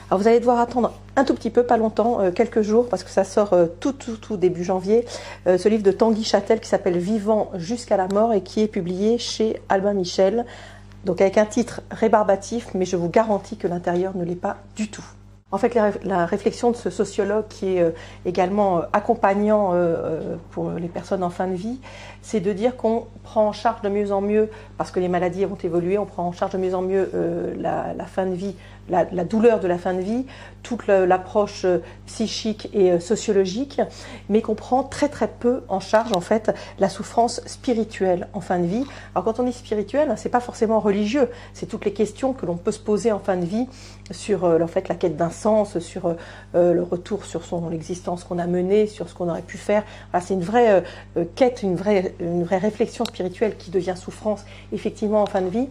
Alors vous allez devoir attendre un tout petit peu, pas longtemps, quelques jours, parce que ça sort tout début janvier, ce livre de Tanguy Châtel qui s'appelle Vivant jusqu'à la mort et qui est publié chez Albin Michel. Donc avec un titre rébarbatif, mais je vous garantis que l'intérieur ne l'est pas du tout. En fait, la réflexion de ce sociologue qui est également accompagnant pour les personnes en fin de vie, c'est de dire qu'on prend en charge de mieux en mieux, parce que les maladies vont évoluer, on prend en charge de mieux en mieux la fin de vie, la douleur de la fin de vie, toute l'approche psychique et sociologique, mais qu'on prend très peu en charge en fait la souffrance spirituelle en fin de vie. Alors quand on dit spirituel, c'est pas forcément religieux, c'est toutes les questions que l'on peut se poser en fin de vie sur en fait la quête d'un sens, sur le retour sur l'existence qu'on a menée, sur ce qu'on aurait pu faire. Voilà, c'est une vraie quête, une vraie réflexion spirituelle qui devient souffrance effectivement en fin de vie,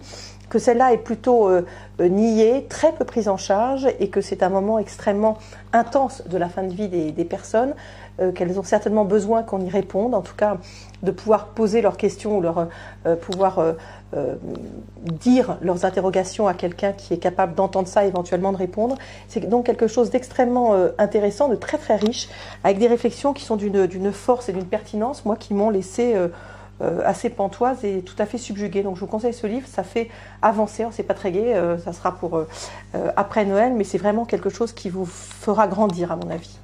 que celle-là est plutôt niée, très peu prise en charge, et que c'est un moment extrêmement intense de la fin de vie des personnes, qu'elles ont certainement besoin qu'on y réponde, en tout cas de pouvoir poser leurs questions ou pouvoir dire leurs interrogations à quelqu'un qui est capable d'entendre ça et éventuellement de répondre. C'est donc quelque chose d'extrêmement intéressant, de très riche, avec des réflexions qui sont d'une force et d'une pertinence, moi, qui m'ont laissé assez pantoise et tout à fait subjuguée. Donc je vous conseille ce livre, ça fait avancer, c'est pas très gai, ça sera pour après Noël, mais c'est vraiment quelque chose qui vous fera grandir à mon avis.